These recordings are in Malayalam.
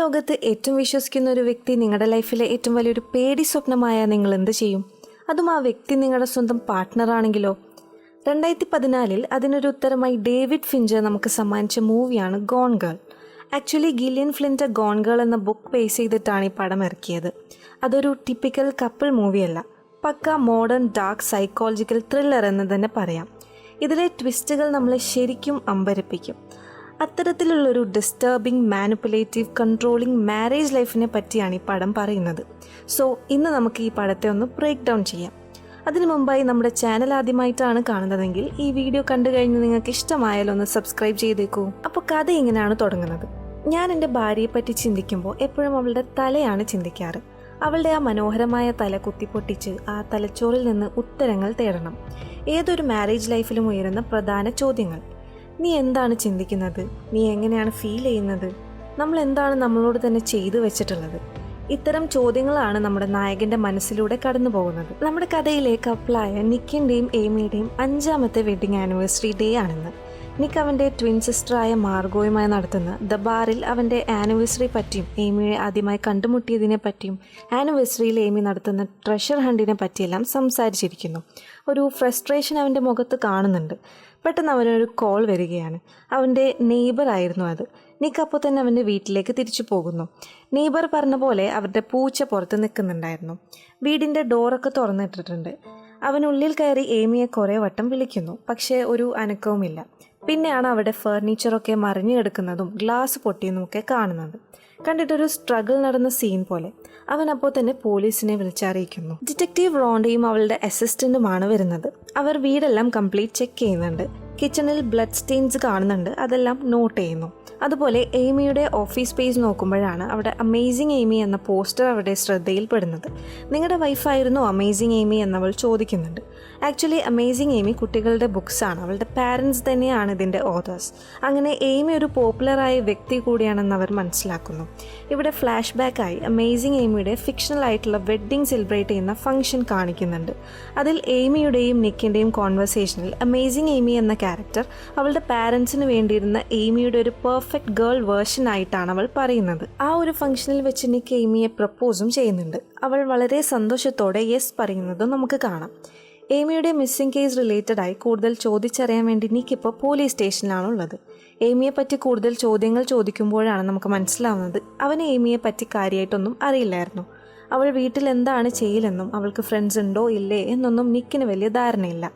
ലോകത്ത് ഏറ്റവും വിശ്വസിക്കുന്ന ഒരു വ്യക്തി നിങ്ങളുടെ ലൈഫിലെ ഏറ്റവും വലിയൊരു പേടി സ്വപ്നമായ നിങ്ങൾ എന്ത് ചെയ്യും? അതും ആ വ്യക്തി നിങ്ങളുടെ സ്വന്തം പാർട്ട്ണറാണെങ്കിലോ? 2014 അതിനൊരു ഉത്തരമായി ഡേവിഡ് ഫിഞ്ചർ നമുക്ക് സമ്മാനിച്ച മൂവിയാണ് gone girl. Actually Gillian Flynn gone girl എന്ന ബുക്ക് ബേസ് ചെയ്തിട്ടാണ് ഈ പടം ഇറക്കിയത്. അതൊരു ടിപ്പിക്കൽ കപ്പിൾ മൂവിയല്ല, പക്ക മോഡേൺ ഡാർക്ക് സൈക്കോളജിക്കൽ ത്രില്ലർ എന്ന് തന്നെ പറയാം. ഇതിലെ ട്വിസ്റ്റുകൾ നമ്മളെ ശരിക്കും അമ്പരപ്പിക്കും. അത്തരത്തിലുള്ളൊരു ഡിസ്റ്റർബിംഗ്, മാനിപ്പുലേറ്റീവ്, കൺട്രോളിംഗ് മാരേജ് ലൈഫിനെ പറ്റിയാണ് ഈ പടം പറയുന്നത്. സോ ഇന്ന് നമുക്ക് ഈ പടത്തെ ഒന്ന് ബ്രേക്ക് ഡൗൺ ചെയ്യാം. അതിനു മുമ്പായി നമ്മുടെ ചാനൽ ആദ്യമായിട്ടാണ് കാണുന്നതെങ്കിൽ ഈ വീഡിയോ കണ്ടു കഴിഞ്ഞ് നിങ്ങൾക്ക് ഇഷ്ടമായാലും ഒന്ന് സബ്സ്ക്രൈബ് ചെയ്തേക്കൂ. അപ്പോൾ കഥ ഇങ്ങനെയാണ് തുടങ്ങുന്നത്. ഞാൻ എൻ്റെ ഭാര്യയെ പറ്റി ചിന്തിക്കുമ്പോൾ എപ്പോഴും അവളുടെ തലയാണ് ചിന്തിക്കാറ്. അവളുടെ ആ മനോഹരമായ തല കുത്തിപ്പൊട്ടിച്ച് ആ തലച്ചോറിൽ നിന്ന് ഉത്തരങ്ങൾ തേടണം. ഏതൊരു മാരേജ് ലൈഫിലും ഉയരുന്ന പ്രധാന ചോദ്യങ്ങൾ. നീ എന്താണ് ചിന്തിക്കുന്നത്? നീ എങ്ങനെയാണ് ഫീൽ ചെയ്യുന്നത്? നമ്മൾ എന്താണ് നമ്മളോട് തന്നെ ചെയ്തു വെച്ചിട്ടുള്ളത്? ഇത്തരം ചോദ്യങ്ങളാണ് നമ്മുടെ നായകന്റെ മനസ്സിലൂടെ കടന്നു പോകുന്നത്. നമ്മുടെ കഥയിലെ കപ്പിളായ നിക്കിന്റെയും ഏമിയുടെയും 5ാമത്തെ വെഡിങ് ആനിവേഴ്സറി ഡേ ആണെന്ന്. നിക്ക് അവൻ്റെ ട്വിൻ സിസ്റ്ററായ മാർഗോയുമായി നടത്തുന്ന ദ ബാറിൽ അവൻ്റെ ആനിവേഴ്സറി പറ്റിയും ഏമിയെ ആദ്യമായി കണ്ടുമുട്ടിയതിനെ പറ്റിയും ആനിവേഴ്സറിയിൽ ഏമി നടത്തുന്ന ട്രഷർ ഹണ്ടിനെ പറ്റിയെല്ലാം സംസാരിച്ചിരിക്കുന്നു. ഒരു ഫ്രസ്ട്രേഷൻ അവൻ്റെ മുഖത്ത് കാണുന്നുണ്ട്. പെട്ടെന്ന് അവനൊരു കോൾ വരികയാണ്. അവൻ്റെ നെയ്ബർ ആയിരുന്നു അത്. നിക്ക് അപ്പോൾ തന്നെ അവൻ്റെ വീട്ടിലേക്ക് തിരിച്ചു പോകുന്നു. നെയ്ബർ പറഞ്ഞ പോലെ അവരുടെ പൂച്ച പുറത്ത് നിൽക്കുന്നുണ്ടായിരുന്നു. വീടിൻ്റെ ഡോറൊക്കെ തുറന്നിട്ടിട്ടുണ്ട്. അവനുള്ളിൽ കയറി ഏമിയെ കുറേ വട്ടം വിളിക്കുന്നു. പക്ഷേ ഒരു അനക്കവുമില്ല. പിന്നെയാണ് അവിടെ ഫർണിച്ചറൊക്കെ മറിഞ്ഞു കിടക്കുന്നതും ഗ്ലാസ് പൊട്ടിയെന്നുമൊക്കെ കാണുന്നത്. കണ്ടിട്ടൊരു സ്ട്രഗിൾ നടന്ന സീൻ പോലെ. അവൻ അപ്പോൾ തന്നെ പോലീസിനെ വിളിച്ചറിയിക്കുന്നു. ഡിറ്റക്റ്റീവ് റോണ്ടയും അവളുടെ അസിസ്റ്റന്റുമാണ് വരുന്നത്. അവർ വീടെല്ലാം കംപ്ലീറ്റ് ചെക്ക് ചെയ്യുന്നുണ്ട്. കിച്ചണിൽ ബ്ലഡ് സ്റ്റെയിൻസ് കാണുന്നുണ്ട്. അതെല്ലാം നോട്ട് ചെയ്യുന്നു. അതുപോലെ ഏമിയുടെ ഓഫീസ് പേജ് നോക്കുമ്പോഴാണ് അവിടെ അമേസിങ് ഏമി എന്ന പോസ്റ്റർ അവിടെ ശ്രദ്ധയിൽപ്പെടുന്നത്. നിങ്ങളുടെ വൈഫായിരുന്നു അമേസിങ് ഏമി എന്നവൾ ചോദിക്കുന്നുണ്ട്. ആക്ച്വലി അമേസിങ് ഏമി കുട്ടികളുടെ ബുക്സാണ്. അവളുടെ പാരൻസ് തന്നെയാണ് ഇതിൻ്റെ ഓതേഴ്സ്. അങ്ങനെ ഏമി ഒരു പോപ്പുലറായ വ്യക്തി കൂടിയാണെന്ന് അവർ മനസ്സിലാക്കുന്നു. ഇവിടെ ഫ്ലാഷ് ബാക്കായി അമേസിങ് ഏമിയുടെ ഫിക്ഷണൽ ആയിട്ടുള്ള വെഡ്ഡിങ് സെലിബ്രേറ്റ് ചെയ്യുന്ന ഫംഗ്ഷൻ കാണിക്കുന്നുണ്ട്. അതിൽ ഏമിയുടെയും നിക്കിൻ്റെയും കോൺവെർസേഷനിൽ അമേസിങ് ഏമി എന്ന ക്യാരക്ടർ അവളുടെ പാരൻസിന് വേണ്ടിയിരുന്ന ഏമിയുടെ ഒരു പെർഫെക്റ്റ് ഗേൾ വേർഷൻ ആയിട്ടാണ് അവൾ പറയുന്നത്. ആ ഒരു ഫംഗ്ഷനിൽ വെച്ച് നിക്ക് ഏമിയെ പ്രപ്പോസും ചെയ്യുന്നുണ്ട്. അവൾ വളരെ സന്തോഷത്തോടെ യെസ് പറയുന്നതും നമുക്ക് കാണാം. ഏമിയുടെ മിസ്സിംഗ് കേസ് റിലേറ്റഡ് ആയി കൂടുതൽ ചോദിച്ചറിയാൻ വേണ്ടി നിക്ക് ഇപ്പോൾ പോലീസ് സ്റ്റേഷനിലാണുള്ളത്. ഏമിയെ പറ്റി കൂടുതൽ ചോദ്യങ്ങൾ ചോദിക്കുമ്പോഴാണ് നമുക്ക് മനസ്സിലാവുന്നത് അവന് ഏമിയെ പറ്റി കാര്യമായിട്ടൊന്നും അറിയില്ലായിരുന്നു. അവൾ വീട്ടിൽ എന്താണ് ചെയ്യലെന്നും അവൾക്ക് ഫ്രണ്ട്സ് ഉണ്ടോ ഇല്ലേ എന്നൊന്നും നിക്കിന് വലിയ ധാരണയില്ല.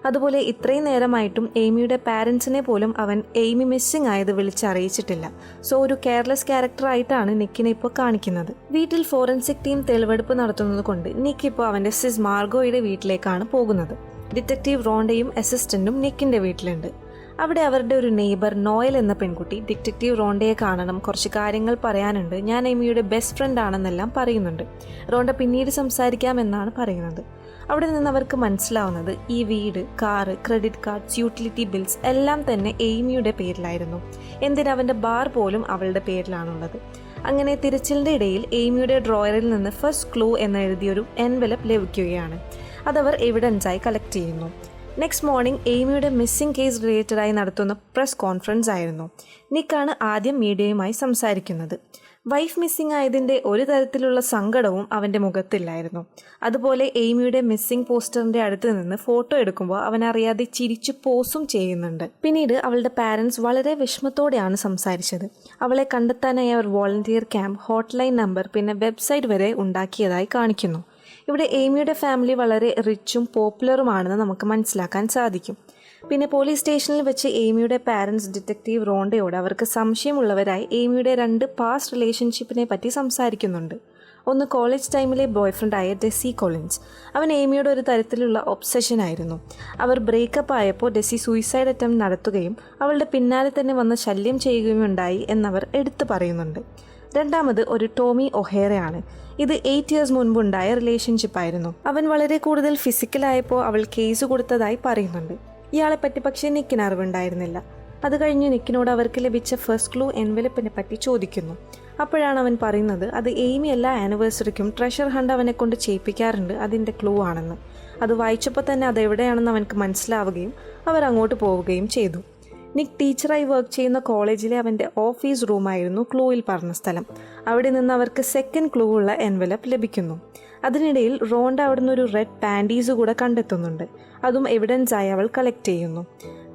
അതുപോലെ ഇത്രയും നേരമായിട്ടും ഏമിയുടെ പാരൻസിനെ പോലും അവൻ ഏമി മിസ്സിംഗ് ആയത് വിളിച്ചറിയിച്ചിട്ടില്ല. സോ ഒരു കെയർലെസ് ക്യാരക്ടറായിട്ടാണ് നിക്കിനെ ഇപ്പോൾ കാണിക്കുന്നത്. വീട്ടിൽ ഫോറൻസിക് ടീം തെളിവെടുപ്പ് നടത്തുന്നത് കൊണ്ട് നിക്ക് ഇപ്പോൾ അവൻ്റെ സിസ് മാർഗോയുടെ വീട്ടിലേക്കാണ് പോകുന്നത്. ഡിറ്റക്റ്റീവ് റോണ്ടയും അസിസ്റ്റന്റും നിക്കിൻ്റെ വീട്ടിലുണ്ട്. അവിടെ അവരുടെ ഒരു നെയ്ബർ നോയൽ എന്ന പെൺകുട്ടി ഡിറ്റക്റ്റീവ് റോണ്ടയെ കാണണം, കുറച്ച് കാര്യങ്ങൾ പറയാനുണ്ട്, ഞാൻ ഏമിയുടെ ബെസ്റ്റ് ഫ്രണ്ട് ആണെന്നെല്ലാം പറയുന്നുണ്ട്. റോണ്ട പിന്നീട് സംസാരിക്കാമെന്നാണ് പറയുന്നത്. അവിടെ നിന്ന് അവർക്ക് മനസ്സിലാവുന്നത് ഈ വീട്, car, credit cards, utility bills എല്ലാം തന്നെ ഏമിയുടെ പേരിലായിരുന്നു. എന്തിനവൻ്റെ ബാർ പോലും അവളുടെ പേരിലാണുള്ളത്. അങ്ങനെ തിരച്ചിലിൻ്റെ ഇടയിൽ ഏമിയുടെ ഡ്രോയറിൽ നിന്ന് ഫസ്റ്റ് ക്ലൂ എന്നെഴുതിയൊരു എൻവലപ്പ് ലഭിക്കുകയാണ്. അതവർ എവിഡൻസായി കളക്ട് ചെയ്യുന്നു. നെക്സ്റ്റ് മോർണിംഗ് ഏമിയുടെ മിസ്സിംഗ് കേസ് റിലേറ്റഡായി നടത്തുന്ന പ്രസ് കോൺഫറൻസ് ആയിരുന്നു. നിക്കാണ് ആദ്യം മീഡിയയുമായി സംസാരിക്കുന്നത്. വൈഫ് മിസ്സിംഗ് ആയതിൻ്റെ ഒരു തരത്തിലുള്ള സങ്കടവും അവൻ്റെ മുഖത്തില്ലായിരുന്നു. അതുപോലെ ഏമിയുടെ മിസ്സിംഗ് പോസ്റ്ററിൻ്റെ അടുത്ത് നിന്ന് ഫോട്ടോ എടുക്കുമ്പോൾ അവനറിയാതെ ചിരിച്ചു പോസും ചെയ്യുന്നുണ്ട്. പിന്നീട് അവളുടെ പാരൻസ് വളരെ വിഷമത്തോടെയാണ് സംസാരിച്ചത്. അവളെ കണ്ടെത്താനായി അവർ വോളണ്ടിയർ ക്യാമ്പ്, ഹോട്ട്ലൈൻ നമ്പർ, പിന്നെ വെബ്സൈറ്റ് വരെ ഉണ്ടാക്കിയതായി കാണിക്കുന്നു. ഇവിടെ ഏമിയുടെ ഫാമിലി വളരെ റിച്ചും പോപ്പുലറുമാണെന്ന് നമുക്ക് മനസ്സിലാക്കാൻ സാധിക്കും. പിന്നെ പോലീസ് സ്റ്റേഷനിൽ വെച്ച് ഏമിയുടെ പാരൻസ് ഡിറ്റക്റ്റീവ് റോണ്ടയോട് അവർക്ക് സംശയമുള്ളവരായി ഏമിയുടെ 2 പാസ്റ്റ് റിലേഷൻഷിപ്പിനെ പറ്റി സംസാരിക്കുന്നുണ്ട്. ഒന്ന് കോളേജ് ടൈമിലെ ബോയ്ഫ്രണ്ടായ ഡെസി കൊളിൻസ്. അവൻ ഏമിയുടെ ഒരു തരത്തിലുള്ള ഒബ്സഷൻ ആയിരുന്നു. അവർ ബ്രേക്കപ്പ് ആയപ്പോൾ ഡെസി സൂയിസൈഡ് അറ്റംപ്റ്റ് നടത്തുകയും അവളുടെ പിന്നാലെ തന്നെ വന്ന് ശല്യം ചെയ്യുകയും ഉണ്ടായി എന്നവർ എടുത്തു പറയുന്നുണ്ട്. രണ്ടാമത് ഒരു ടോമി ഒഹേറയാണ്. ഇത് 8 ഇയേഴ്സ് മുൻപുണ്ടായ റിലേഷൻഷിപ്പായിരുന്നു. അവൻ വളരെ കൂടുതൽ ഫിസിക്കലായപ്പോൾ അവൾ കേസ് കൊടുത്തതായി പറയുന്നുണ്ട്. ഇയാളെപ്പറ്റി പക്ഷേ നിക്കിന് അറിവുണ്ടായിരുന്നില്ല. അത് കഴിഞ്ഞ് നിക്കിനോട് അവർക്ക് ലഭിച്ച ഫസ്റ്റ് ക്ലൂ എൻവലപ്പിനെ പറ്റി ചോദിക്കുന്നു. അപ്പോഴാണ് അവൻ പറയുന്നത് അത് ഏമി എല്ലാ ആനിവേഴ്സറിക്കും ട്രഷർ ഹണ്ട് അവനെ കൊണ്ട് ചെയ്യിപ്പിക്കാറുണ്ട്, അതിൻ്റെ ക്ലൂ ആണെന്ന്. അത് വായിച്ചപ്പോൾ തന്നെ അതെവിടെയാണെന്ന് അവനക്ക് മനസ്സിലാവുകയും അവർ അങ്ങോട്ട് പോവുകയും ചെയ്തു. നിക്ക് ടീച്ചറായി വർക്ക് ചെയ്യുന്ന കോളേജിലെ അവൻ്റെ ഓഫീസ് റൂമായിരുന്നു ക്ലൂവിൽ പറഞ്ഞ സ്ഥലം. അവിടെ നിന്ന് അവർക്ക് സെക്കൻഡ് ക്ലൂ ഉള്ള എൻവലപ്പ് ലഭിക്കുന്നു. അതിനിടയിൽ റോണ്ട അവിടെ നിന്ന് ഒരു റെഡ് പാൻറ്റീസ് കൂടെ കണ്ടെത്തുന്നുണ്ട്. അതും എവിഡൻസ് ആയി അവൾ കളക്ട് ചെയ്യുന്നു.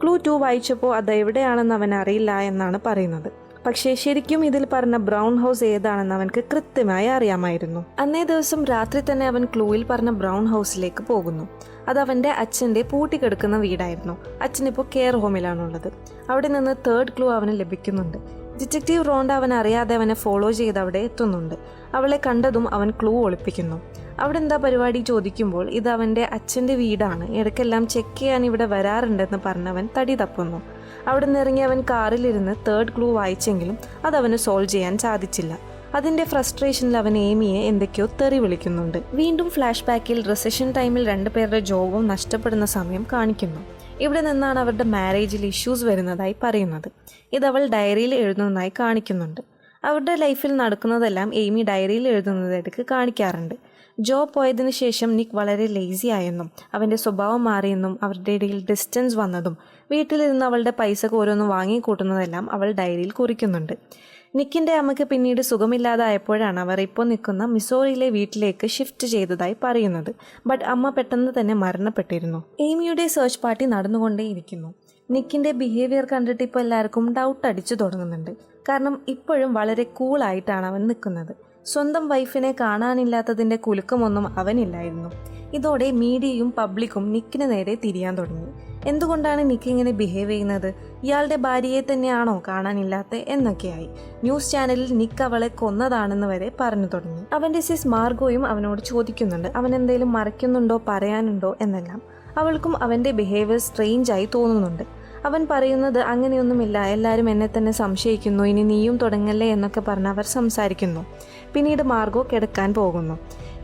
ക്ലൂ 2 വായിച്ചപ്പോൾ അത് എവിടെയാണെന്ന് അവൻ അറിയില്ല എന്നാണ് പറയുന്നത്. പക്ഷേ ശരിക്കും ഇതിൽ പറഞ്ഞ ബ്രൗൺ ഹൗസ് ഏതാണെന്ന് അവൻക്ക് കൃത്യമായി അറിയാമായിരുന്നു. അന്നേ ദിവസം രാത്രി തന്നെ അവൻ ക്ലൂവിൽ പറഞ്ഞ ബ്രൗൺ ഹൗസിലേക്ക് പോകുന്നു. അത് അവൻ്റെ അച്ഛൻ്റെ പൂട്ടിക്കിടക്കുന്ന വീടായിരുന്നു. അച്ഛനിപ്പോൾ കെയർ ഹോമിലാണുള്ളത്. അവിടെ നിന്ന് 3rd ക്ലൂ അവന് ലഭിക്കുന്നുണ്ട്. ഡിറ്റക്റ്റീവ് റോണ്ട അവൻ അറിയാതെ അവനെ ഫോളോ ചെയ്ത് അവിടെ എത്തുന്നുണ്ട്. അവളെ കണ്ടതും അവൻ ക്ലൂ ഒളിപ്പിക്കുന്നു. അവിടെ എന്താ പരിപാടി ചോദിക്കുമ്പോൾ ഇത് അവൻ്റെ അച്ഛൻ്റെ വീടാണ്, ഇടയ്ക്കെല്ലാം ചെക്ക് ചെയ്യാൻ ഇവിടെ വരാറുണ്ടെന്ന് പറഞ്ഞവൻ തടി തപ്പുന്നു. അവിടെ നിന്ന് ഇറങ്ങി അവൻ കാറിലിരുന്ന് 3rd ക്ലൂ വായിച്ചെങ്കിലും അതവന് സോൾവ് ചെയ്യാൻ സാധിച്ചില്ല. അതിൻ്റെ ഫ്രസ്ട്രേഷനിൽ അവൻ ഏമിയെ എന്തൊക്കെയോ തെറി വിളിക്കുന്നുണ്ട്. വീണ്ടും ഫ്ലാഷ് ബാക്കിൽ റിസഷൻ ടൈമിൽ 2 പേരുടെ ജോബും നഷ്ടപ്പെടുന്ന സമയം കാണിക്കുന്നു. ഇവിടെ നിന്നാണ് അവരുടെ മാരേജിൽ ഇഷ്യൂസ് വരുന്നതായി പറയുന്നത്. ഇത് അവൾ ഡയറിയിൽ എഴുതുന്നതായി കാണിക്കുന്നുണ്ട്. അവരുടെ ലൈഫിൽ നടക്കുന്നതെല്ലാം എയ്മി ഡയറിയിൽ എഴുതുന്നതായിട്ട് കാണിക്കാറുണ്ട്. ജോബ് പോയതിനു ശേഷം നിക്ക് വളരെ ലേസി ആയെന്നും അവൻ്റെ സ്വഭാവം മാറിയെന്നും അവരുടെ ഇടയിൽ ഡിസ്റ്റൻസ് വന്നതും വീട്ടിലിരുന്ന് അവളുടെ പൈസക്ക് ഓരോന്നും വാങ്ങിക്കൂട്ടുന്നതെല്ലാം അവൾ ഡയറിയിൽ കുറിക്കുന്നുണ്ട്. നിക്കിൻ്റെ അമ്മയ്ക്ക് പിന്നീട് സുഖമില്ലാതായപ്പോഴാണ് അവർ ഇപ്പോൾ നിൽക്കുന്ന മിസോറിയിലെ വീട്ടിലേക്ക് ഷിഫ്റ്റ് ചെയ്തതായി പറയുന്നത്. ബട്ട് അമ്മ പെട്ടെന്ന് തന്നെ മരണപ്പെട്ടിരുന്നു. എയ്മിയുടെ സെർച്ച് പാർട്ടി നടന്നുകൊണ്ടേയിരിക്കുന്നു. നിക്കിൻ്റെ ബിഹേവിയർ കണ്ടിട്ട് ഇപ്പോൾ എല്ലാവർക്കും ഡൗട്ട് അടിച്ചു തുടങ്ങുന്നുണ്ട്. കാരണം ഇപ്പോഴും വളരെ കൂളായിട്ടാണ് അവൻ നിൽക്കുന്നത്. സ്വന്തം വൈഫിനെ കാണാനില്ലാത്തതിൻ്റെ കുലുക്കമൊന്നും അവനില്ലായിരുന്നു. ഇതോടെ മീഡിയയും പബ്ലിക്കും നിക്കിന് നേരെ തിരിയാൻ തുടങ്ങി. എന്തുകൊണ്ടാണ് നിക്ക് ഇങ്ങനെ ബിഹേവ് ചെയ്യുന്നത്? ഇയാളുടെ ഭാര്യയെ തന്നെയാണോ കാണാനില്ലാത്ത എന്നൊക്കെയായി. ന്യൂസ് ചാനലിൽ നിക്ക് അവളെ കൊന്നതാണെന്ന് വരെ പറഞ്ഞു തുടങ്ങി. അവൻ്റെ സിസ് മാർഗോയും അവനോട് ചോദിക്കുന്നുണ്ട് അവൻ എന്തെങ്കിലും മറയ്ക്കുന്നുണ്ടോ പറയാനുണ്ടോ എന്നെല്ലാം. അവൾക്കും അവൻ്റെ ബിഹേവിയർ സ്ട്രേഞ്ചായി തോന്നുന്നുണ്ട്. അവൻ പറയുന്നത് അങ്ങനെയൊന്നുമില്ല, എല്ലാവരും എന്നെ തന്നെ സംശയിക്കുന്നു, ഇനി നീയും തുടങ്ങല്ലേ എന്നൊക്കെ പറഞ്ഞ് അവർ സംസാരിക്കുന്നു. പിന്നീട് മാർഗോ കിടക്കാൻ പോകുന്നു.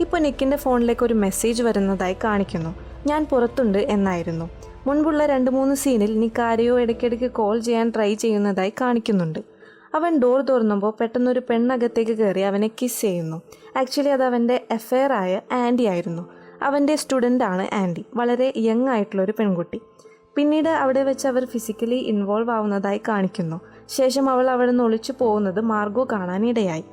ഇപ്പോൾ നിക്കിൻ്റെ ഫോണിലേക്ക് ഒരു മെസ്സേജ് വരുന്നതായി കാണിക്കുന്നു. ഞാൻ പുറത്തുണ്ട് എന്നായിരുന്നു. മുൻപുള്ള 2-3 സീനിൽ നിക്ക് ആരെയോ ഇടയ്ക്കിടയ്ക്ക് കോൾ ചെയ്യാൻ ട്രൈ ചെയ്യുന്നതായി കാണിക്കുന്നുണ്ട്. അവൻ ഡോർ തുറന്നുമ്പോൾ പെട്ടെന്നൊരു പെണ്ണകത്തേക്ക് കയറി അവനെ കിസ് ചെയ്യുന്നു. ആക്ച്വലി അത് അവൻ്റെ അഫെയർ ആയ ആൻറ്റി ആയിരുന്നു. അവൻ്റെ സ്റ്റുഡൻ്റാണ് ആൻറ്റി, വളരെ യങ് ആയിട്ടുള്ളൊരു പെൺകുട്ടി. പിന്നീട് അവിടെ വെച്ച് അവർ ഫിസിക്കലി ഇൻവോൾവ് ആവുന്നതായി കാണിക്കുന്നു. ശേഷം അവൾ അവിടെ നിന്ന് ഒളിച്ചു പോകുന്നത് മാർഗോ കാണാനിടയായി.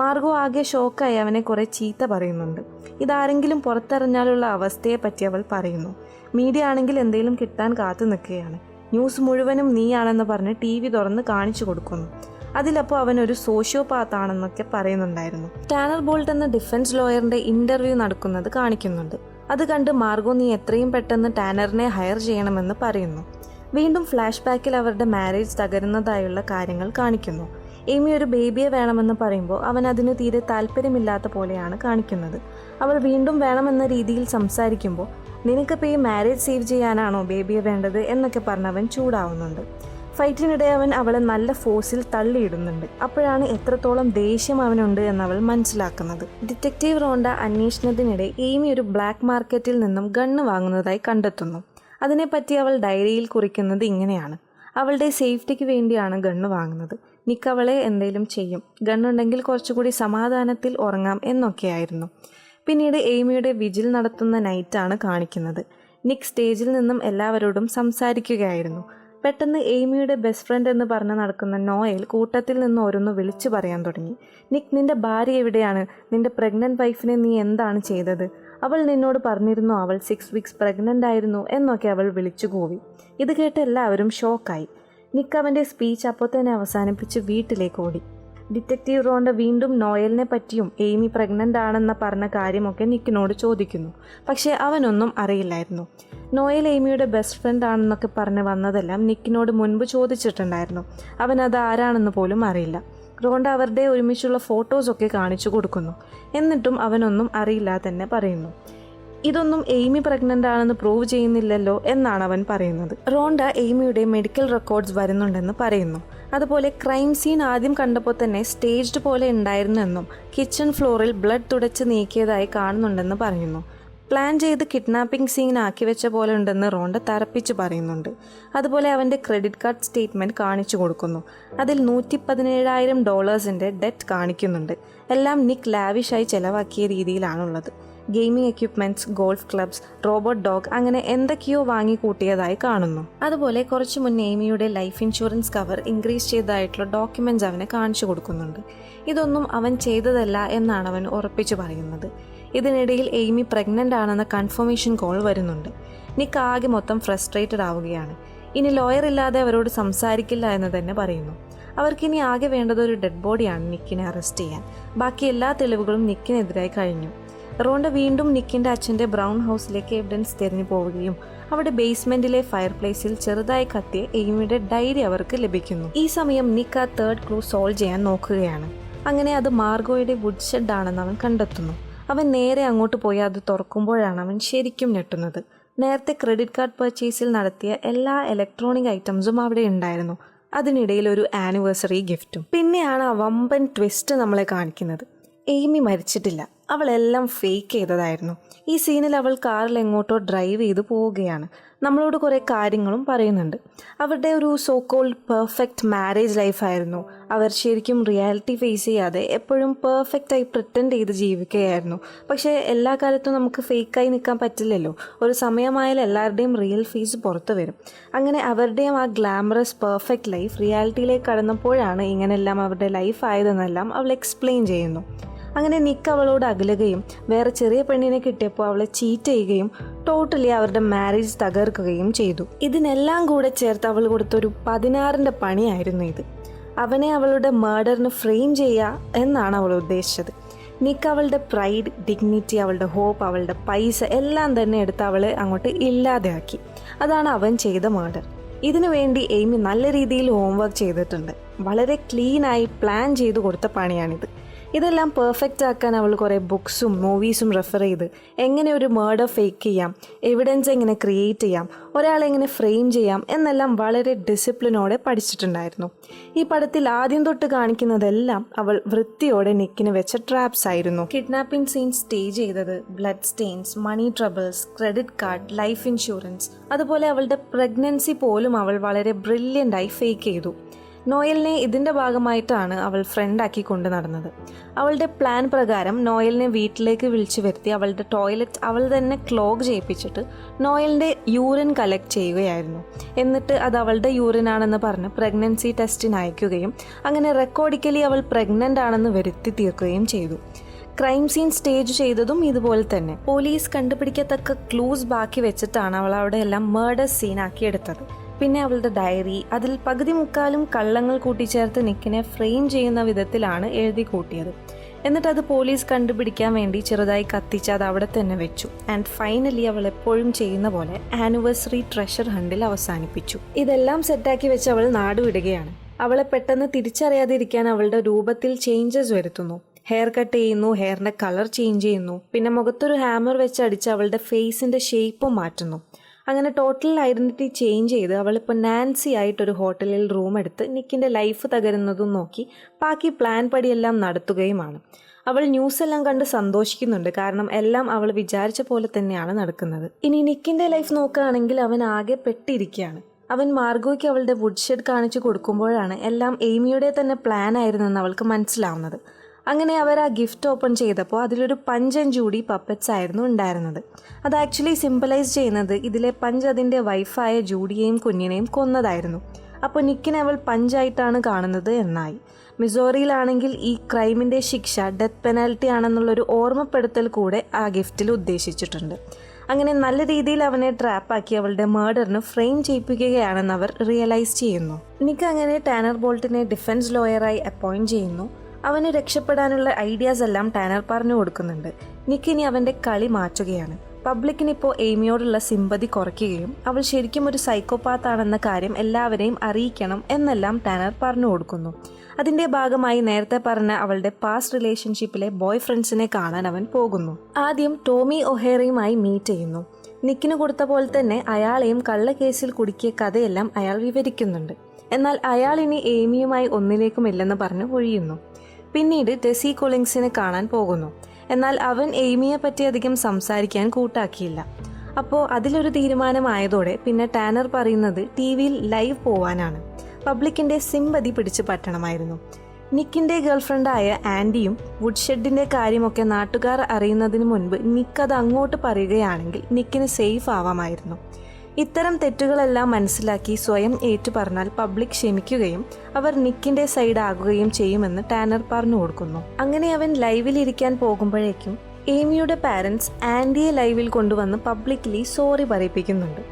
മാർഗോ ആകെ ഷോക്കായി അവനെ കുറേ ചീത്ത പറയുന്നുണ്ട്. ഇതാരെങ്കിലും പുറത്തറിഞ്ഞാലുള്ള അവസ്ഥയെപ്പറ്റി അവൾ പറയുന്നു. മീഡിയ ആണെങ്കിൽ എന്തെങ്കിലും കിട്ടാൻ കാത്തു നിൽക്കുകയാണ്. ന്യൂസ് മുഴുവനും നീയാണെന്ന് പറഞ്ഞ് TV തുറന്ന് കാണിച്ചു കൊടുക്കുന്നു. അതിലപ്പോൾ അവൻ ഒരു സോഷ്യോപാത്ത് ആണെന്നൊക്കെ പറയുന്നുണ്ടായിരുന്നു. ടാനർ ബോൾട്ട് എന്ന ഡിഫൻസ് ലോയറിൻ്റെ ഇൻ്റർവ്യൂ നടക്കുന്നത് കാണിക്കുന്നുണ്ട്. അത് കണ്ട് മാർഗോ നീ എത്രയും പെട്ടെന്ന് ടാനറിനെ ഹയർ ചെയ്യണമെന്ന് പറയുന്നു. വീണ്ടും ഫ്ലാഷ് ബാക്കിൽ അവരുടെ മാരേജ് തകരുന്നതായുള്ള കാര്യങ്ങൾ കാണിക്കുന്നു. എയ്മി ഒരു ബേബിയെ വേണമെന്ന് പറയുമ്പോൾ അവൻ അതിന് തീരെ താല്പര്യമില്ലാത്ത പോലെയാണ് കാണിക്കുന്നത്. അവൾ വീണ്ടും വേണമെന്ന രീതിയിൽ സംസാരിക്കുമ്പോൾ നിനക്കിപ്പോൾ ഈ മാരേജ് സേവ് ചെയ്യാനാണോ ബേബിയെ വേണ്ടത് എന്നൊക്കെ പറഞ്ഞ് അവൻ ചൂടാവുന്നുണ്ട്. ഫൈറ്റിനിടെ അവൻ അവളെ നല്ല ഫോഴ്സിൽ തള്ളിയിടുന്നുണ്ട്. അപ്പോഴാണ് എത്രത്തോളം ദേഷ്യം അവനുണ്ട് എന്നവൾ മനസ്സിലാക്കുന്നത്. ഡിറ്റക്റ്റീവ് റോണ്ട അന്വേഷണത്തിനിടെ എയ്മി ഒരു ബ്ലാക്ക് മാർക്കറ്റിൽ നിന്നും ഗണ്ണ് വാങ്ങുന്നതായി കണ്ടെത്തുന്നു. അതിനെപ്പറ്റി അവൾ ഡയറിയിൽ കുറിക്കുന്നത് ഇങ്ങനെയാണ്: അവളുടെ സേഫ്റ്റിക്ക് വേണ്ടിയാണ് ഗണ്ണ് വാങ്ങുന്നത്. നിക്ക് അവളെ എന്തെങ്കിലും ചെയ്യും, ഗണ്ണുണ്ടെങ്കിൽ കുറച്ചുകൂടി സമാധാനത്തിൽ ഉറങ്ങാം എന്നൊക്കെയായിരുന്നു. പിന്നീട് എയ്മിയുടെ വിജിൽ നടത്തുന്ന നൈറ്റാണ് കാണിക്കുന്നത്. നിക്ക് സ്റ്റേജിൽ നിന്നും എല്ലാവരോടും സംസാരിക്കുകയായിരുന്നു. പെട്ടെന്ന് എയ്മിയുടെ ബെസ്റ്റ് ഫ്രണ്ട് എന്ന് പറഞ്ഞ് നടക്കുന്ന നോയൽ കൂട്ടത്തിൽ നിന്ന് ഓരോന്ന് വിളിച്ചു പറയാൻ തുടങ്ങി. നിക്ക്, നിന്റെ ഭാര്യ എവിടെയാണ്? നിന്റെ പ്രഗ്നൻറ്റ് വൈഫിനെ നീ എന്താണ് ചെയ്തത്? അവൾ നിന്നോട് പറഞ്ഞിരുന്നു അവൾ 6 വീക്സ് പ്രഗ്നൻ്റ് ആയിരുന്നു എന്നൊക്കെ അവൾ വിളിച്ചു കൂവി. ഇത് കേട്ട് എല്ലാവരും ഷോക്കായി. നിക്ക് അവൻ്റെ സ്പീച്ച് അപ്പോൾ തന്നെ അവസാനിപ്പിച്ച് വീട്ടിലേക്ക് ഓടി. ഡിറ്റക്റ്റീവ് റോണ്ട വീണ്ടും നോയലിനെ പറ്റിയും എയ്മി പ്രഗ്നൻ്റ് ആണെന്ന പറഞ്ഞ കാര്യമൊക്കെ നിക്കിനോട് ചോദിക്കുന്നു. പക്ഷേ അവനൊന്നും അറിയില്ലായിരുന്നു. നോയൽ എയ്മിയുടെ ബെസ്റ്റ് ഫ്രണ്ട് ആണെന്നൊക്കെ പറഞ്ഞ് വന്നതെല്ലാം നിക്കിനോട് മുൻപ് ചോദിച്ചിട്ടുണ്ടായിരുന്നു. അവനത് ആരാണെന്ന് പോലും അറിയില്ല. റോണ്ട അവരുടെ ഒരുമിച്ചുള്ള ഫോട്ടോസൊക്കെ കാണിച്ചു കൊടുക്കുന്നു. എന്നിട്ടും അവനൊന്നും അറിയില്ല തന്നെ പറയുന്നു. ഇതൊന്നും എയ്മി പ്രഗ്നൻ്റ് ആണെന്ന് പ്രൂവ് ചെയ്യുന്നില്ലല്ലോ എന്നാണ് അവൻ പറയുന്നത്. റോണ്ട എയ്മിയുടെ മെഡിക്കൽ റെക്കോർഡ്സ് വരുന്നുണ്ടെന്ന് പറയുന്നു. അതുപോലെ ക്രൈം സീൻ ആദ്യം കണ്ടപ്പോൾ തന്നെ സ്റ്റേജ്ഡ് പോലെ ഉണ്ടായിരുന്നെന്നും കിച്ചൺ ഫ്ലോറിൽ ബ്ലഡ് തുടച്ച് നീക്കിയതായി കാണുന്നുണ്ടെന്ന് പറയുന്നു. പ്ലാൻ ചെയ്ത് കിഡ്നാപ്പിംഗ് സീൻ ആക്കി വെച്ച പോലെ ഉണ്ടെന്ന് റോണ്ട തറപ്പിച്ച് പറയുന്നുണ്ട്. അതുപോലെ അവൻ്റെ ക്രെഡിറ്റ് കാർഡ് സ്റ്റേറ്റ്മെൻറ്റ് കാണിച്ചു കൊടുക്കുന്നു. അതിൽ $117,000 ഡെറ്റ് കാണിക്കുന്നുണ്ട്. എല്ലാം നിക്ക് ലാവിഷായി ചെലവാക്കിയ രീതിയിലാണുള്ളത്. Gaming equipments, golf clubs, robot dog, അങ്ങനെ എന്തൊക്കെയോ വാങ്ങിക്കൂട്ടിയതായി കാണുന്നു. അതുപോലെ കുറച്ചു മുന്നേ എയ്മിയുടെ ലൈഫ് ഇൻഷുറൻസ് കവർ ഇൻക്രീസ് ചെയ്തതായിട്ടുള്ള ഡോക്യുമെന്റ്സ് അവനെ കാണിച്ചു കൊടുക്കുന്നുണ്ട്. ഇതൊന്നും അവൻ ചെയ്തതല്ല എന്നാണ് അവൻ ഉറപ്പിച്ചു പറയുന്നത്. ഇതിനിടയിൽ എയ്മി പ്രഗ്നന്റ് ആണെന്ന കൺഫർമേഷൻ കോൾ വരുന്നുണ്ട്. നിക്ക് ആകെ മൊത്തം ഫ്രസ്ട്രേറ്റഡ് ആവുകയാണ്. ഇനി ലോയർ ഇല്ലാതെ അവരോട് സംസാരിക്കില്ല എന്ന് തന്നെ പറയുന്നു. അവർക്കിനി ആകെ വേണ്ടത് ഒരു ഡെഡ് ബോഡിയാണ് നിക്കിനെ അറസ്റ്റ് ചെയ്യാൻ. ബാക്കി എല്ലാ തെളിവുകളും നിക്കിനെതിരായി കഴിഞ്ഞു. റോണ്ട വീണ്ടും നിക്കിന്റെ അച്ഛന്റെ ബ്രൗൺ ഹൗസിലേക്ക് എവിഡൻസ് തിരഞ്ഞു പോവുകയും അവിടെ ബേസ്മെന്റിലെ ഫയർ പ്ലേസിൽ ചെറുതായി കത്തിയ എയ്മിയുടെ ഡയറി അവർക്ക് ലഭിക്കുന്നു. ഈ സമയം നിക്ക് ആ തേർഡ് ക്ലൂ സോൾവ് ചെയ്യാൻ നോക്കുകയാണ്. അങ്ങനെ അത് മാർഗോയുടെ വുഡ് ഷെഡ് ആണെന്ന് അവൻ കണ്ടെത്തുന്നു. അവൻ നേരെ അങ്ങോട്ട് പോയി അത് തുറക്കുമ്പോഴാണ് അവൻ ശരിക്കും ഞെട്ടുന്നത്. നേരത്തെ ക്രെഡിറ്റ് കാർഡ് പർച്ചേസിൽ നടത്തിയ എല്ലാ ഇലക്ട്രോണിക് ഐറ്റംസും അവിടെ ഉണ്ടായിരുന്നു. അതിനിടയിൽ ഒരു ആനിവേഴ്സറി ഗിഫ്റ്റും. പിന്നെയാണ് ആ വമ്പൻ ട്വിസ്റ്റ് നമ്മളെ കാണിക്കുന്നത്. എയ്മി മരിച്ചിട്ടില്ല, അവളെല്ലാം ഫേക്ക് ചെയ്തതായിരുന്നു. ഈ സീനിൽ അവൾ കാറിൽ എങ്ങോട്ടോ ഡ്രൈവ് ചെയ്ത് പോവുകയാണ്. നമ്മളോട് കുറേ കാര്യങ്ങളും പറയുന്നുണ്ട്. അവരുടെ ഒരു സോ കോൾഡ് പെർഫെക്റ്റ് മാരേജ് ലൈഫായിരുന്നു. അവർ ശരിക്കും റിയാലിറ്റി ഫേസ് ചെയ്യാതെ എപ്പോഴും പെർഫെക്റ്റായി പ്രിറ്റൻഡ് ചെയ്ത് ജീവിക്കുകയായിരുന്നു. പക്ഷേ എല്ലാ കാലത്തും നമുക്ക് ഫേക്കായി നിൽക്കാൻ പറ്റില്ലല്ലോ. ഒരു സമയമായാൽ എല്ലാവരുടെയും റിയൽ ഫേസ് പുറത്തു വരും. അങ്ങനെ അവരുടെയും ആ ഗ്ലാമറസ് പെർഫെക്റ്റ് ലൈഫ് റിയാലിറ്റിയിലേക്ക് കടന്നപ്പോഴാണ് ഇങ്ങനെല്ലാം അവരുടെ ലൈഫ് ആയതെന്നെല്ലാം അവൾ എക്സ്പ്ലെയിൻ ചെയ്യുന്നു. അങ്ങനെ നിക്ക് അവളോട് അകലുകയും വേറെ ചെറിയ പെണ്ണിനെ കിട്ടിയപ്പോൾ അവളെ ചീറ്റ് ചെയ്യുകയും ടോട്ടലി അവരുടെ മാരേജ് തകർക്കുകയും ചെയ്തു. ഇതിനെല്ലാം കൂടെ ചേർത്ത് അവൾ കൊടുത്തൊരു 16ന്റെ പണിയായിരുന്നു ഇത്. അവനെ അവളുടെ മർഡറിന് ഫ്രെയിം ചെയ്യുക എന്നാണ് അവൾ ഉദ്ദേശിച്ചത്. നിക്ക് അവളുടെ പ്രൈഡ്, ഡിഗ്നിറ്റി, അവളുടെ ഹോപ്പ്, അവളുടെ പൈസ എല്ലാം തന്നെ എടുത്ത് അവളെ അങ്ങോട്ട് ഇല്ലാതെയാക്കി. അതാണ് അവൻ ചെയ്ത മർഡർ. ഇതിനു വേണ്ടി എയ്മി നല്ല രീതിയിൽ ഹോംവർക്ക് ചെയ്തിട്ടുണ്ട്. വളരെ ക്ലീനായി പ്ലാൻ ചെയ്തു കൊടുത്ത പണിയാണിത്. ഇതെല്ലാം പെർഫെക്റ്റ് ആക്കാൻ അവൾ കുറേ ബുക്സും മൂവീസും റെഫർ ചെയ്ത് എങ്ങനെ ഒരു മർഡർ ഫേക്ക് ചെയ്യാം, എവിഡൻസ് എങ്ങനെ ക്രിയേറ്റ് ചെയ്യാം, ഒരാളെ എങ്ങനെ ഫ്രെയിം ചെയ്യാം എന്നെല്ലാം വളരെ ഡിസിപ്ലിനോടെ പഠിച്ചിട്ടുണ്ടായിരുന്നു. ഈ പടത്തിൽ ആദ്യം തൊട്ട് കാണിക്കുന്നതെല്ലാം അവൾ വൃത്തിയോടെ നിക്കിന് വെച്ച ട്രാപ്സ് ആയിരുന്നു. കിഡ്നാപ്പിംഗ് സീൻ സ്റ്റേജ് ചെയ്തത്, blood stains, money troubles, credit card, life insurance, അതുപോലെ അവളുടെ പ്രഗ്നൻസി പോലും അവൾ വളരെ ബ്രില്യൻ്റായി ഫേക്ക് ചെയ്തു. നോയലിനെ ഇതിൻ്റെ ഭാഗമായിട്ടാണ് അവൾ ഫ്രണ്ടാക്കി കൊണ്ടു നടന്നത്. അവളുടെ പ്ലാൻ പ്രകാരം നോയലിനെ വീട്ടിലേക്ക് വിളിച്ചു വരുത്തി അവളുടെ ടോയ്ലറ്റ് അവൾ തന്നെ ക്ലോഗ് ചെയ്യിപ്പിച്ചിട്ട് നോയലിൻ്റെ യൂറിൻ കളക്ട് ചെയ്യുകയായിരുന്നു. എന്നിട്ട് അത് അവളുടെ യൂറിൻ ആണെന്ന് പറഞ്ഞ് പ്രഗ്നൻസി ടെസ്റ്റിന് അയക്കുകയും അങ്ങനെ റെക്കോർഡിക്കലി അവൾ പ്രഗ്നൻ്റ് ആണെന്ന് വരുത്തി തീർക്കുകയും ചെയ്തു. ക്രൈം സീൻ സ്റ്റേജ് ചെയ്തതും ഇതുപോലെ തന്നെ. പോലീസ് കണ്ടുപിടിക്കത്തക്ക ക്ലൂസ് ബാക്കി വെച്ചിട്ടാണ് അവൾ അവിടെ എല്ലാം മർഡർ സീനാക്കി എടുത്തത്. പിന്നെ അവളുടെ ഡയറി, അതിൽ പകുതി മുക്കാലും കള്ളങ്ങൾ കൂട്ടിച്ചേർത്ത് നിക്കിനെ ഫ്രെയിം ചെയ്യുന്ന വിധത്തിലാണ് എഴുതി കൂട്ടിയത്. എന്നിട്ട് അത് പോലീസ് കണ്ടുപിടിക്കാൻ വേണ്ടി ചെറുതായി കത്തിച്ച് അത് അവിടെ തന്നെ വെച്ചു. ആൻഡ് ഫൈനലി അവൾ എപ്പോഴും ചെയ്യുന്ന പോലെ ആനിവേഴ്സറി ട്രഷർ ഹണ്ടിൽ അവസാനിപ്പിച്ചു. ഇതെല്ലാം സെറ്റാക്കി വെച്ച് അവൾ നാടുവിടുകയാണ്. അവളെ പെട്ടെന്ന് തിരിച്ചറിയാതിരിക്കാൻ അവളുടെ രൂപത്തിൽ ചേഞ്ചസ് വരുത്തുന്നു. ഹെയർ കട്ട് ചെയ്യുന്നു, ഹെയറിന്റെ കളർ ചേഞ്ച് ചെയ്യുന്നു, പിന്നെ മുഖത്തൊരു ഹാമർ വെച്ച് അടിച്ച് അവളുടെ ഫേസിന്റെ ഷേപ്പും മാറ്റുന്നു. അങ്ങനെ ടോട്ടൽ ഐഡന്റിറ്റി ചേഞ്ച് ചെയ്ത് അവളിപ്പോൾ നാൻസി ആയിട്ടൊരു ഹോട്ടലിൽ റൂം എടുത്ത് നിക്കിൻ്റെ ലൈഫ് തകരുന്നതും നോക്കി ബാക്കി പ്ലാൻ പടിയെല്ലാം നടത്തുകയുമാണ്. അവൾ ന്യൂസ് എല്ലാം കണ്ട് സന്തോഷിക്കുന്നുണ്ട്. കാരണം എല്ലാം അവൾ വിചാരിച്ച പോലെ തന്നെയാണ് നടക്കുന്നത്. ഇനി നിക്കിൻ്റെ ലൈഫ് നോക്കുകയാണെങ്കിൽ അവൻ ആകെ പെട്ടിരിക്കുകയാണ്. അവൻ മാർഗോയ്ക്ക് അവളുടെ വുഡ് ഷെഡ് കാണിച്ചു കൊടുക്കുമ്പോഴാണ് എല്ലാം എയ്മിയുടെ തന്നെ പ്ലാൻ ആയിരുന്നെന്ന് അവൾക്ക് മനസ്സിലാവുന്നത്. അങ്ങനെ അവർ ആ ഗിഫ്റ്റ് ഓപ്പൺ ചെയ്തപ്പോൾ അതിലൊരു പഞ്ച് ആൻഡ് ജൂഡി പപ്പറ്റ്സ് ആയിരുന്നു ഉണ്ടായിരുന്നത്. അത് ആക്ച്വലി സിംബലൈസ് ചെയ്യുന്നത് ഇതിലെ പഞ്ച് അതിൻ്റെ വൈഫായ ജൂഡിയെയും കുഞ്ഞിനെയും കൊന്നതായിരുന്നു. അപ്പോൾ നിക്കിനെ അവൾ പഞ്ചായിട്ടാണ് കാണുന്നത് എന്നായി. മിസോറിയിലാണെങ്കിൽ ഈ ക്രൈമിൻ്റെ ശിക്ഷ ഡെത്ത് പെനാൽറ്റി ആണെന്നുള്ളൊരു ഓർമ്മപ്പെടുത്തൽ കൂടെ ആ ഗിഫ്റ്റിൽ ഉദ്ദേശിച്ചിട്ടുണ്ട്. അങ്ങനെ നല്ല രീതിയിൽ അവനെ ട്രാപ്പാക്കി അവളുടെ മർഡറിന് ഫ്രെയിം ചെയ്യിപ്പിക്കുകയാണെന്ന് അവർ റിയലൈസ് ചെയ്യുന്നു. നിക്ക് അങ്ങനെ ടാനർ ബോൾട്ടിനെ ഡിഫൻസ് ലോയറായി അപ്പോയിന്റ് ചെയ്യുന്നു. അവന് രക്ഷപ്പെടാനുള്ള ഐഡിയാസ് എല്ലാം ടാനർ പറഞ്ഞു കൊടുക്കുന്നുണ്ട്. നിക്കിനി അവൻ്റെ കളി മാറ്റുകയാണ്. പബ്ലിക്കിനിപ്പോൾ എയ്മിയോടുള്ള സിമ്പതി കുറയ്ക്കുകയും അവൾ ശരിക്കും ഒരു സൈക്കോപാത്താണെന്ന കാര്യം എല്ലാവരെയും അറിയിക്കണം എന്നെല്ലാം ടാനർ പറഞ്ഞു കൊടുക്കുന്നു. അതിൻ്റെ ഭാഗമായി നേരത്തെ പറഞ്ഞ അവളുടെ പാസ്റ്റ് റിലേഷൻഷിപ്പിലെ ബോയ് ഫ്രണ്ട്സിനെ കാണാൻ അവൻ പോകുന്നു. ആദ്യം ടോമി ഒഹേറയുമായി മീറ്റ് ചെയ്യുന്നു. നിക്കിന് കൊടുത്ത പോലെ തന്നെ അയാളെയും കള്ളക്കേസിൽ കുടുക്കിയ കഥയെല്ലാം അയാൾ വിവരിക്കുന്നുണ്ട്. എന്നാൽ അയാൾ ഇനി എയ്മിയുമായി ഒന്നിലേക്കും ഇല്ലെന്ന് പറഞ്ഞ് ഒഴിയുന്നു. പിന്നീട് ടെസി കൊളിങ്സിനെ കാണാൻ പോകുന്നു. എന്നാൽ അവൻ എയ്മിയെ പറ്റി അധികം സംസാരിക്കാൻ കൂട്ടാക്കിയില്ല. അപ്പോൾ അതിലൊരു തീരുമാനമായതോടെ പിന്നെ ടാനർ പറയുന്നത് TV-യിൽ ലൈവ് പോവാനാണ്. പബ്ലിക്കിൻ്റെ സിമ്പതി പിടിച്ചു പറ്റണമായിരുന്നു. നിക്കിൻ്റെ ഗേൾഫ്രണ്ടായ ആൻഡിയും വുഡ്ഷെഡിൻ്റെ കാര്യമൊക്കെ നാട്ടുകാർ അറിയുന്നതിന് മുൻപ് നിക്ക് അത് അങ്ങോട്ട് പറയുകയാണെങ്കിൽ നിക്കിന് സേഫ് ആവാമായിരുന്നു. ഇത്തരം തെറ്റുകളെല്ലാം മനസ്സിലാക്കി സ്വയം ഏറ്റുപറഞ്ഞാൽ പബ്ലിക് ക്ഷമിക്കുകയും അവർ നിക്കിൻ്റെ സൈഡ് ആകുകയും ചെയ്യുമെന്ന് ടാനർ പറഞ്ഞു കൊടുക്കുന്നു. അങ്ങനെ അവൻ ലൈവിലിരിക്കാൻ പോകുമ്പോഴേക്കും ഏമിയുടെ പാരൻസ് ആൻഡിയെ ലൈവിൽ കൊണ്ടുവന്ന് പബ്ലിക്കലി സോറി പറയിപ്പിക്കുന്നുണ്ട്.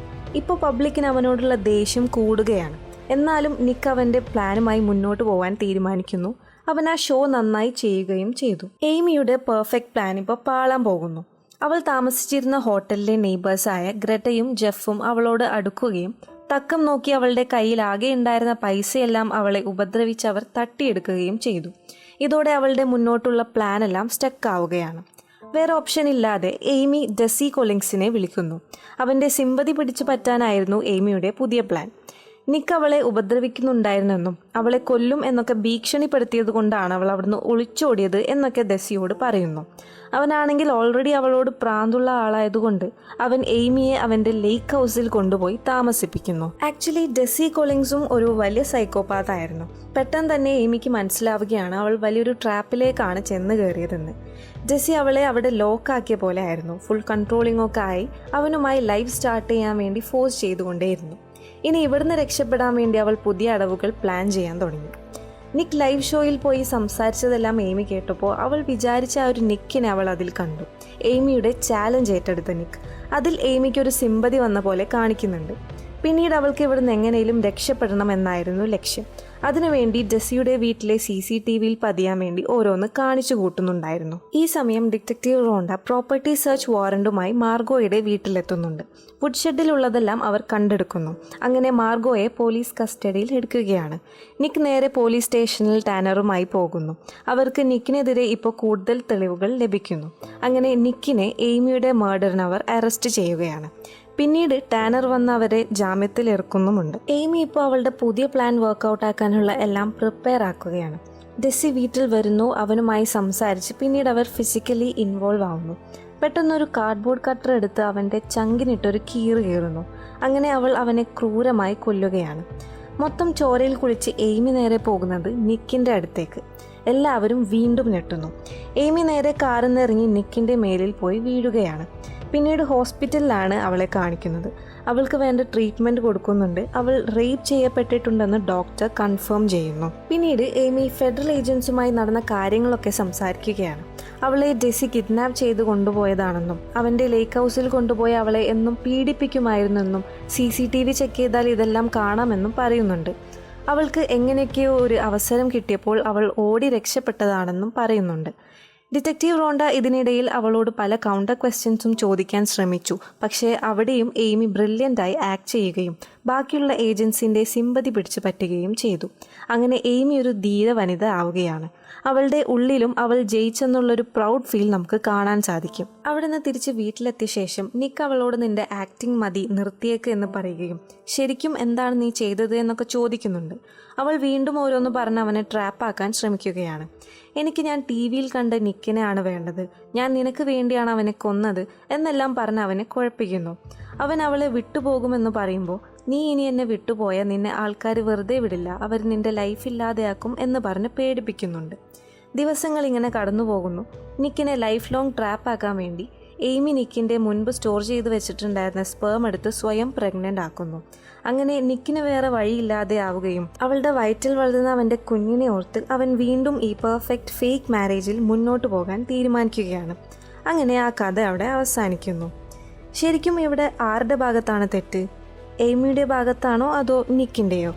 ഇപ്പോൾ പബ്ലിക്കിന് അവനോടുള്ള ദേഷ്യം കൂടുകയാണ്. എന്നാലും നിക്ക് അവൻ്റെ പ്ലാനുമായി മുന്നോട്ട് പോകാൻ തീരുമാനിക്കുന്നു. അവൻ ആ ഷോ നന്നായി ചെയ്യുകയും ചെയ്തു. ഏമിയുടെ പെർഫെക്റ്റ് പ്ലാൻ ഇപ്പോൾ പാളാൻ പോകുന്നു. അവൾ താമസിച്ചിരുന്ന ഹോട്ടലിലെ നെയ്ബേഴ്സായ ഗ്രറ്റയും ജെഫും അവളോട് അടുക്കുകയും തക്കം നോക്കി അവളുടെ കയ്യിൽ ആകെ ഉണ്ടായിരുന്ന പൈസയെല്ലാം അവളെ ഉപദ്രവിച്ച് അവർ തട്ടിയെടുക്കുകയും ചെയ്തു. ഇതോടെ അവളുടെ മുന്നോട്ടുള്ള പ്ലാനെല്ലാം സ്റ്റക്ക് ആവുകയാണ്. വേറെ ഓപ്ഷൻ ഇല്ലാതെ ഏമി ഡെസി കൊളിങ്സിനെ വിളിക്കുന്നു. അവൻ്റെ സിമ്പതി പിടിച്ചു പറ്റാനായിരുന്നു ഏമിയുടെ പുതിയ പ്ലാൻ. നിക്ക് അവളെ ഉപദ്രവിക്കുന്നുണ്ടായിരുന്നെന്നും അവളെ കൊല്ലും എന്നൊക്കെ ഭീഷണിപ്പെടുത്തിയത് കൊണ്ടാണ് അവൾ അവിടുന്ന് ഒളിച്ചോടിയത് എന്നൊക്കെ ഡെസിയോട് പറയുന്നു. അവനാണെങ്കിൽ ഓൾറെഡി അവളോട് പ്രാന്തുള്ള ആളായതുകൊണ്ട് അവൻ ഏമിയെ അവൻ്റെ ലേക്ക് ഹൗസിൽ കൊണ്ടുപോയി താമസിപ്പിക്കുന്നു. ആക്ച്വലി ഡെസി കൊളിങ്സും ഒരു വലിയ സൈക്കോപാത്ത് ആയിരുന്നു. പെട്ടെന്ന് തന്നെ ഏമിക്ക് മനസ്സിലാവുകയാണ് അവൾ വലിയൊരു ട്രാപ്പിലേക്കാണ് ചെന്ന് കയറിയതെന്ന്. ഡെസി അവളെ അവിടെ ലോക്കാക്കിയ പോലെ ആയിരുന്നു. ഫുൾ കൺട്രോളിംഗ് ഒക്കെ ആയി അവനുമായി ലൈഫ് സ്റ്റാർട്ട് ചെയ്യാൻ വേണ്ടി ഫോഴ്സ് ചെയ്തുകൊണ്ടേയിരുന്നു. ഇനി ഇവിടുന്ന് രക്ഷപ്പെടാൻ വേണ്ടി അവൾ പുതിയ അടവുകൾ പ്ലാൻ ചെയ്യാൻ തുടങ്ങി. നിക്ക് ലൈവ് ഷോയിൽ പോയി സംസാരിച്ചതെല്ലാം ഏമി കേട്ടപ്പോൾ അവൾ വിചാരിച്ച ആ ഒരു നിക്കിനെ അവൾ അതിൽ കണ്ടു. ഏമിയുടെ ചാലഞ്ച് ഏറ്റെടുത്ത നിക്ക് അതിൽ ഏമിക്കൊരു സിമ്പതി വന്ന പോലെ കാണിക്കുന്നുണ്ട്. പിന്നീട് അവൾക്ക് ഇവിടുന്ന് എങ്ങനെയും രക്ഷപ്പെടണം എന്നായിരുന്നു ലക്ഷ്യം. അതിനുവേണ്ടി ഡെസിയുടെ വീട്ടിലെ CCTVയിൽ പതിയാൻ വേണ്ടി ഓരോന്ന് കാണിച്ചു കൂട്ടുന്നുണ്ടായിരുന്നു. ഈ സമയം ഡിറ്റക്റ്റീവ് റോണ്ട പ്രോപ്പർട്ടി സെർച്ച് വാറന്റുമായി മാർഗോയുടെ വീട്ടിലെത്തുന്നുണ്ട്. വുഡ്ഷെഡിലുള്ളതെല്ലാം അവർ കണ്ടെടുക്കുന്നു. അങ്ങനെ മാർഗോയെ പോലീസ് കസ്റ്റഡിയിൽ എടുക്കുകയാണ്. നിക്ക് നേരെ പോലീസ് സ്റ്റേഷനിൽ ടാനറുമായി പോകുന്നു. അവർക്ക് നിക്കിനെതിരെ ഇപ്പോൾ കൂടുതൽ തെളിവുകൾ ലഭിക്കുന്നു. അങ്ങനെ നിക്കിനെ ഏമിയുടെ മർഡറിന് അവർ അറസ്റ്റ് ചെയ്യുകയാണ്. പിന്നീട് ടാനർ വന്ന് അവരെ ജാമ്യത്തിൽ ഇറക്കുന്നുമുണ്ട്. ഏമി ഇപ്പോൾ അവളുടെ പുതിയ പ്ലാൻ വർക്കൗട്ട് ആക്കാനുള്ള എല്ലാം പ്രിപ്പയർ ആക്കുകയാണ്. ഡെസി വീട്ടിൽ വരുന്നു. അവനുമായി സംസാരിച്ച് പിന്നീട് അവർ ഫിസിക്കലി ഇൻവോൾവ് ആവുന്നു. പെട്ടെന്നൊരു കാർഡ്ബോർഡ് കട്ടർ എടുത്ത് അവൻ്റെ ചങ്കിനിട്ടൊരു കീറ് കീറുന്നു. അങ്ങനെ അവൾ അവനെ ക്രൂരമായി കൊല്ലുകയാണ്. മൊത്തം ചോരയിൽ കുളിച്ച് ഏമി നേരെ പോകുന്നത് നിക്കിൻ്റെ അടുത്തേക്ക്. എല്ലാവരും വീണ്ടും ഞെട്ടുന്നു. ഏമി നേരെ കാറിൽ നിന്ന് ഇറങ്ങി നിക്കിൻ്റെ മേലിൽ പോയി വീഴുകയാണ്. പിന്നീട് ഹോസ്പിറ്റലിലാണ് അവളെ കാണിക്കുന്നത്. അവൾക്ക് വേണ്ട ട്രീറ്റ്മെൻറ്റ് കൊടുക്കുന്നുണ്ട്. അവൾ റേപ്പ് ചെയ്യപ്പെട്ടിട്ടുണ്ടെന്ന് ഡോക്ടർ കൺഫേം ചെയ്യുന്നു. പിന്നീട് ഏമി ഫെഡറൽ ഏജൻസുമായി നടന്ന കാര്യങ്ങളൊക്കെ സംസാരിക്കുകയാണ്. അവളെ ഡെസി കിഡ്നാപ്പ് ചെയ്ത് കൊണ്ടുപോയതാണെന്നും അവൻ്റെ ലേക്ക് ഹൗസിൽ കൊണ്ടുപോയി അവളെ എന്നും പീഡിപ്പിക്കുമായിരുന്നെന്നും CCTV ചെക്ക് ചെയ്താൽ ഇതെല്ലാം കാണാമെന്നും പറയുന്നുണ്ട്. അവൾക്ക് എങ്ങനെയൊക്കെയോ ഒരു അവസരം കിട്ടിയപ്പോൾ അവൾ ഓടി രക്ഷപ്പെട്ടതാണെന്നും പറയുന്നുണ്ട്. ഡിറ്റക്റ്റീവ് റോണ്ട ഇതിനിടയിൽ അവളോട് പല കൗണ്ടർ ക്വസ്റ്റ്യൻസും ചോദിക്കാൻ ശ്രമിച്ചു. പക്ഷേ അവിടെയും ഏമി ബ്രില്യൻ്റായി ആക്ട് ചെയ്യുകയും ബാക്കിയുള്ള ഏജൻസിൻ്റെ സിമ്പതി പിടിച്ചു പറ്റുകയും ചെയ്തു. അങ്ങനെ ഏമി ഒരു ധീര വനിത ആവുകയാണ്. അവളുടെ ഉള്ളിലും അവൾ ജയിച്ചെന്നുള്ളൊരു പ്രൗഡ് ഫീൽ നമുക്ക് കാണാൻ സാധിക്കും. അവിടെ നിന്ന് തിരിച്ച് വീട്ടിലെത്തിയ ശേഷം നിക്ക് അവളോട് നിന്റെ ആക്ടിങ് മതി, നിർത്തിയേക്ക് എന്ന് പറയുകയും ശരിക്കും എന്താണ് നീ ചെയ്തത് എന്നൊക്കെ ചോദിക്കുന്നുണ്ട്. അവൾ വീണ്ടും ഓരോന്ന് പറഞ്ഞ് അവനെ ട്രാപ്പാക്കാൻ ശ്രമിക്കുകയാണ്. എനിക്ക് ഞാൻ TV-യിൽ കണ്ട നിക്കിനെയാണ് വേണ്ടത്, ഞാൻ നിനക്ക് വേണ്ടിയാണ് അവനെ കൊന്നത് എന്നെല്ലാം പറഞ്ഞ് അവനെ കുഴപ്പിക്കുന്നു. അവൻ അവളെ വിട്ടുപോകുമെന്ന് പറയുമ്പോൾ നീ ഇനി എന്നെ വിട്ടുപോയാൽ നിന്നെ ആൾക്കാർ വെറുതെ വിടില്ല, അവർ നിന്റെ ലൈഫ് ഇല്ലാതെയാക്കും എന്ന് പറഞ്ഞ് പേടിപ്പിക്കുന്നുണ്ട്. ദിവസങ്ങൾ ഇങ്ങനെ കടന്നു പോകുന്നു. നിക്കിനെ ലൈഫ് ലോങ് ട്രാപ്പാക്കാൻ വേണ്ടി ഏമി നിക്കിൻ്റെ മുൻപ് സ്റ്റോർ ചെയ്ത് വെച്ചിട്ടുണ്ടായിരുന്ന സ്പേം എടുത്ത് സ്വയം പ്രഗ്നൻ്റ് ആക്കുന്നു. അങ്ങനെ നിക്കിന് വേറെ വഴിയില്ലാതെ ആവുകയും അവളുടെ വയറ്റിൽ വളരുന്ന അവൻ്റെ കുഞ്ഞിനെ ഓർത്ത് അവൻ വീണ്ടും ഈ പെർഫെക്റ്റ് ഫേക്ക് മാരേജിൽ മുന്നോട്ട് പോകാൻ തീരുമാനിക്കുകയാണ്. അങ്ങനെ ആ കഥ അവിടെ അവസാനിക്കുന്നു. ശരിക്കും ഇവിടെ ആരുടെ ഭാഗത്താണ് തെറ്റ്? ഏമിയുടെ ഭാഗത്താണോ അതോ നിക്കിൻ്റെയോ?